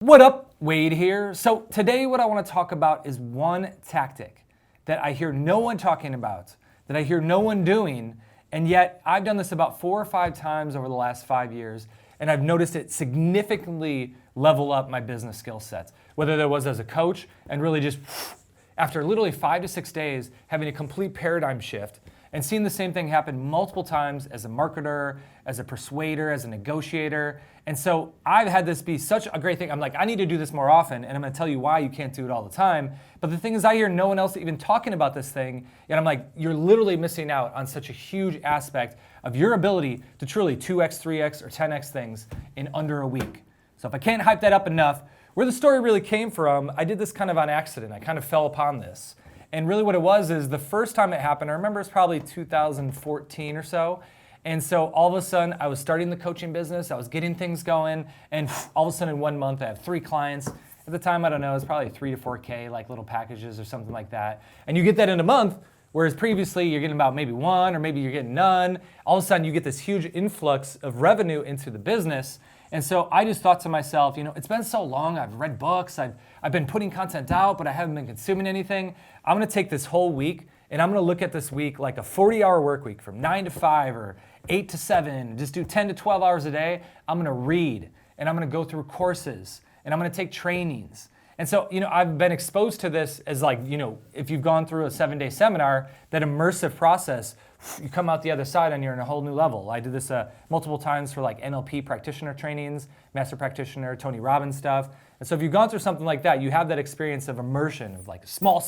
What up, Wade here. So today what I want to talk about is one tactic that I hear no one talking about, that I hear no one doing, and yet I've done this about 4 or 5 times over the last 5 years, and I've noticed it significantly level up my business skill sets, whether that was as a coach and really just after literally 5 to 6 days having a complete paradigm shift and seeing the same thing happen multiple times as a marketer, as a persuader, as a negotiator. And so I've had this be such a great thing. I'm like, I need to do this more often, and I'm gonna tell you why you can't do it all the time. But the thing is, I hear no one else even talking about this thing, and I'm like, you're literally missing out on such a huge aspect of your ability to truly 2x, 3x, or 10x things in under a week. So if I can't hype that up enough, where the story really came from, I did this kind of on accident. I kind of fell upon this. And really what it was is the first time it happened, I remember it's probably 2014 or so. And so all of a sudden I was starting the coaching business, I was getting things going, and all of a sudden in 1 month I have 3 clients. At the time, I don't know, it's probably 3 to 4K, like little packages or something like that. And you get that in a month, whereas previously you're getting about maybe 1 or maybe you're getting none. All of a sudden you get this huge influx of revenue into the business. And so I just thought to myself, it's been so long, I've read books, I've been putting content out, but I haven't been consuming anything. I'm gonna take this whole week and I'm gonna look at this week like a 40-hour work week from 9 to 5 or 8 to 7, just do 10 to 12 hours a day. I'm gonna read and I'm gonna go through courses and I'm gonna take trainings. And so, I've been exposed to this as like, if you've gone through a 7-day seminar, that immersive process, you come out the other side and you're in a whole new level. I did this multiple times for like NLP practitioner trainings, master practitioner, Tony Robbins stuff. And so if you've gone through something like that, you have that experience of immersion of like a small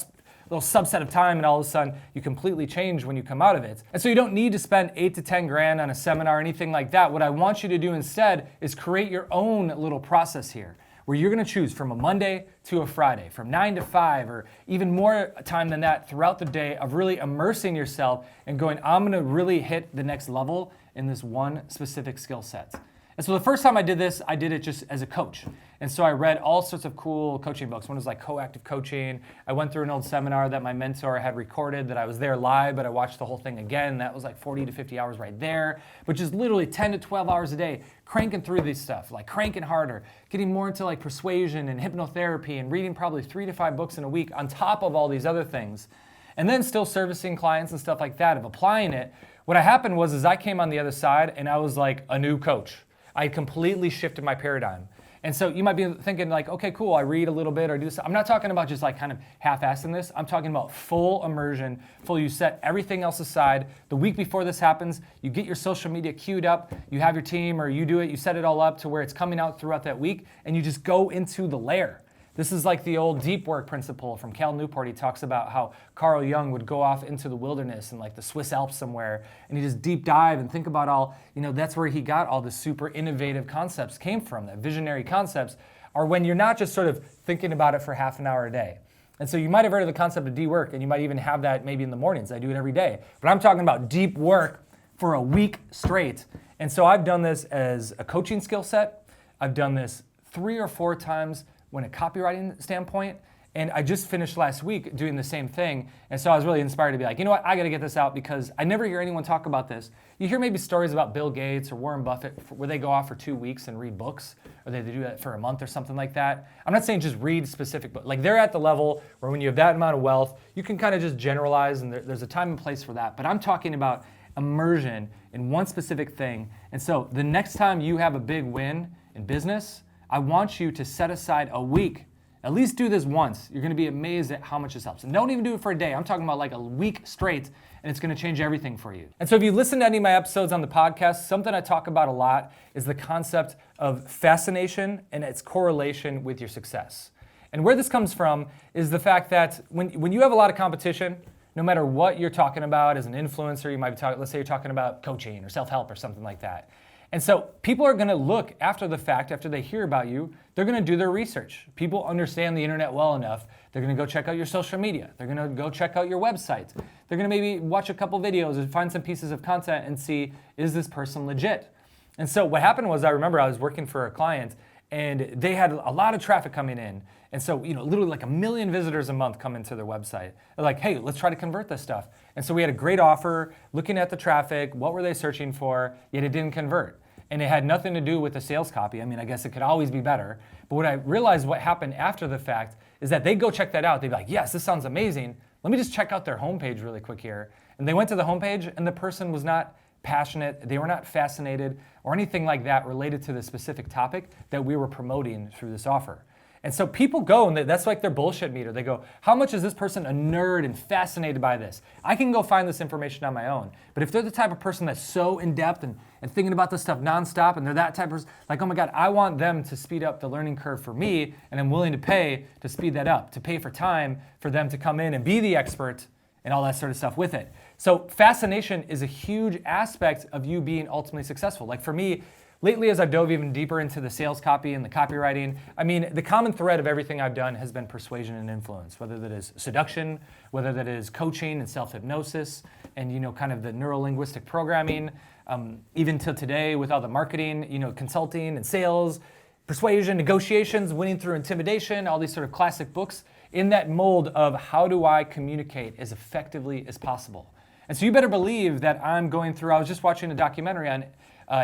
little subset of time, and all of a sudden you completely change when you come out of it. And so you don't need to spend 8 to 10 grand on a seminar or anything like that. What I want you to do instead is create your own little process here, where you're gonna choose from a Monday to a Friday, from 9 to 5, or even more time than that throughout the day of really immersing yourself and going, I'm gonna really hit the next level in this one specific skill set. And so the first time I did this, I did it just as a coach. And so I read all sorts of cool coaching books. One was like Coactive Coaching. I went through an old seminar that my mentor had recorded that I was there live, but I watched the whole thing again. That was like 40 to 50 hours right there, which is literally 10 to 12 hours a day, cranking through this stuff, like cranking harder, getting more into like persuasion and hypnotherapy and reading probably 3 to 5 books in a week on top of all these other things. And then still servicing clients and stuff like that, of applying it. What happened was I came on the other side and I was like a new coach. I completely shifted my paradigm. And so you might be thinking like, okay, cool, I read a little bit or do this. I'm not talking about just like kind of half-assing this. I'm talking about full immersion, you set everything else aside. The week before this happens, you get your social media queued up, you have your team or you do it, you set it all up to where it's coming out throughout that week and you just go into the lair. This is like the old deep work principle from Cal Newport. He talks about how Carl Jung would go off into the wilderness and like the Swiss Alps somewhere, and he just deep dive and think about all, that's where he got all the super innovative concepts came from. That visionary concepts are when you're not just sort of thinking about it for half an hour a day. And so you might have heard of the concept of deep work, and you might even have that maybe in the mornings. I do it every day. But I'm talking about deep work for a week straight. And so I've done this as a coaching skill set. I've done this 3 or 4 times when a copywriting standpoint, and I just finished last week doing the same thing, and so I was really inspired to be like, you know what, I gotta get this out because I never hear anyone talk about this. You hear maybe stories about Bill Gates or Warren Buffett where they go off for 2 weeks and read books, or they do that for a month or something like that. I'm not saying just read specific books. Like they're at the level where when you have that amount of wealth, you can kind of just generalize, and there's a time and place for that. But I'm talking about immersion in one specific thing. And so the next time you have a big win in business, I want you to set aside a week. At least do this once. You're gonna be amazed at how much this helps. And don't even do it for a day. I'm talking about like a week straight, and it's gonna change everything for you. And so if you listen to any of my episodes on the podcast, something I talk about a lot is the concept of fascination and its correlation with your success. And where this comes from is the fact that when you have a lot of competition, no matter what you're talking about as an influencer, you might be talking, let's say you're talking about coaching or self-help or something like that. And so people are gonna look after the fact, after they hear about you, they're gonna do their research. People understand the internet well enough. They're gonna go check out your social media. They're gonna go check out your website. They're gonna maybe watch a couple videos and find some pieces of content and see, is this person legit? And so what happened was, I remember I was working for a client and they had a lot of traffic coming in. And so, literally like 1 million visitors a month come into their website. They're like, hey, let's try to convert this stuff. And so we had a great offer, looking at the traffic, what were they searching for, yet it didn't convert. and it had nothing to do with the sales copy. I mean, I guess it could always be better. But what I realized what happened after the fact is that they'd go check that out. They'd be like, yes, this sounds amazing. Let me just check out their homepage really quick here. And they went to the homepage and the person was not passionate, they were not fascinated or anything like that related to the specific topic that we were promoting through this offer. And so people go, and that's like their bullshit meter. They go, how much is this person a nerd and fascinated by this? I can go find this information on my own. But if they're the type of person that's so in-depth and thinking about this stuff nonstop, and they're that type of person, like, oh my God, I want them to speed up the learning curve for me, and I'm willing to pay to speed that up, to pay for time for them to come in and be the expert and all that sort of stuff with it. So fascination is a huge aspect of you being ultimately successful. Like for me, lately, as I've dove even deeper into the sales copy and the copywriting, I mean, the common thread of everything I've done has been persuasion and influence, whether that is seduction, whether that is coaching and self-hypnosis, and, you know, kind of the neuro-linguistic programming, even till today with all the marketing, you know, consulting and sales, persuasion, negotiations, winning through intimidation, all these sort of classic books in that mold of how do I communicate as effectively as possible. And so you better believe that I'm going through, I was just watching a documentary on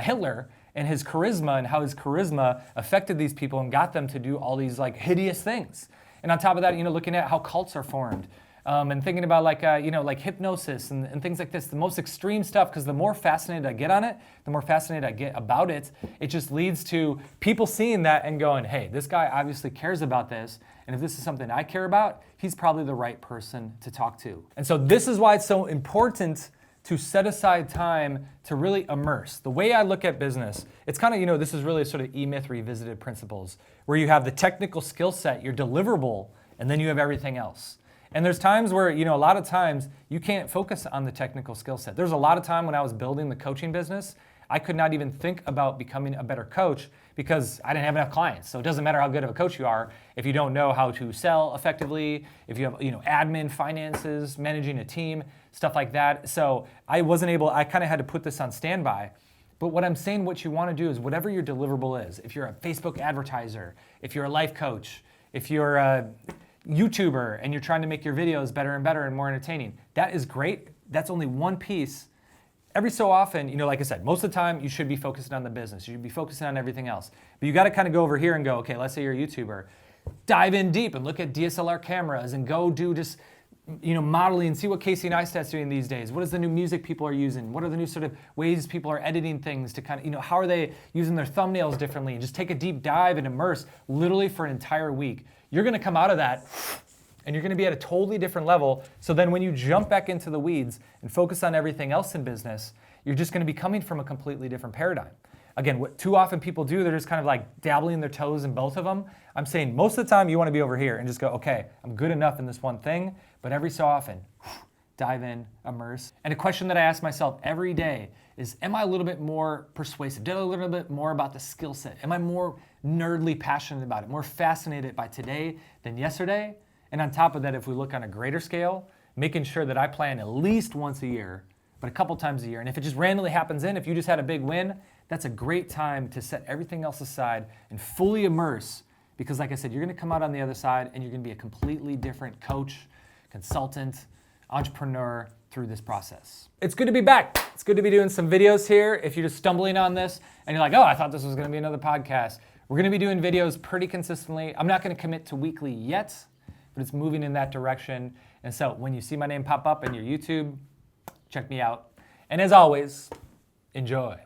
Hitler and his charisma and how his charisma affected these people and got them to do all these like hideous things. And on top of that, you know, looking at how cults are formed and thinking about like, you know, like hypnosis and things like this, the most extreme stuff, because the more fascinated I get on it, the more fascinated I get about it, it just leads to people seeing that and going, hey, this guy obviously cares about this. And if this is something I care about, he's probably the right person to talk to. And so this is why it's so important to set aside time to really immerse. The way I look at business, it's kind of, you know, this is really sort of E-Myth revisited principles, where you have the technical skill set, your deliverable, and then you have everything else. And there's times where, you know, a lot of times you can't focus on the technical skill set. There's a lot of time when I was building the coaching business, I could not even think about becoming a better coach because I didn't have enough clients. So it doesn't matter how good of a coach you are if you don't know how to sell effectively, if you have, you know, admin, finances, managing a team, stuff like that. So I wasn't able, I kind of had to put this on standby. But what I'm saying, what you want to do is whatever your deliverable is, if you're a Facebook advertiser, if you're a life coach, if you're a YouTuber and you're trying to make your videos better and better and more entertaining, that is great. That's only one piece. Every so often, you know, like I said, most of the time you should be focusing on the business. You should be focusing on everything else. But you got to kind of go over here and go, okay, let's say you're a YouTuber. Dive in deep and look at DSLR cameras and go do just, you know, modeling and see what Casey Neistat's doing these days. What is the new music people are using? What are the new sort of ways people are editing things to kind of, you know, how are they using their thumbnails differently? And just take a deep dive and immerse literally for an entire week. You're going to come out of that and you're going to be at a totally different level. So then when you jump back into the weeds and focus on everything else in business, you're just going to be coming from a completely different paradigm. Again, what too often people do, they're just kind of like dabbling their toes in both of them. I'm saying most of the time you want to be over here and just go, okay, I'm good enough in this one thing, but every so often, dive in, immerse. And a question that I ask myself every day is, am I a little bit more persuasive? Did I a little bit more about the skill set? Am I more nerdly passionate about it, more fascinated by today than yesterday? And on top of that, if we look on a greater scale, making sure that I plan at least once a year, but a couple times a year. And if it just randomly happens in, if you just had a big win, that's a great time to set everything else aside and fully immerse. Because like I said, you're going to come out on the other side and you're going to be a completely different coach, consultant, entrepreneur through this process. It's good to be back. It's good to be doing some videos here. If you're just stumbling on this and you're like, oh, I thought this was going to be another podcast. We're going to be doing videos pretty consistently. I'm not going to commit to weekly yet, but it's moving in that direction. And so when you see my name pop up in your YouTube, check me out. And as always, enjoy.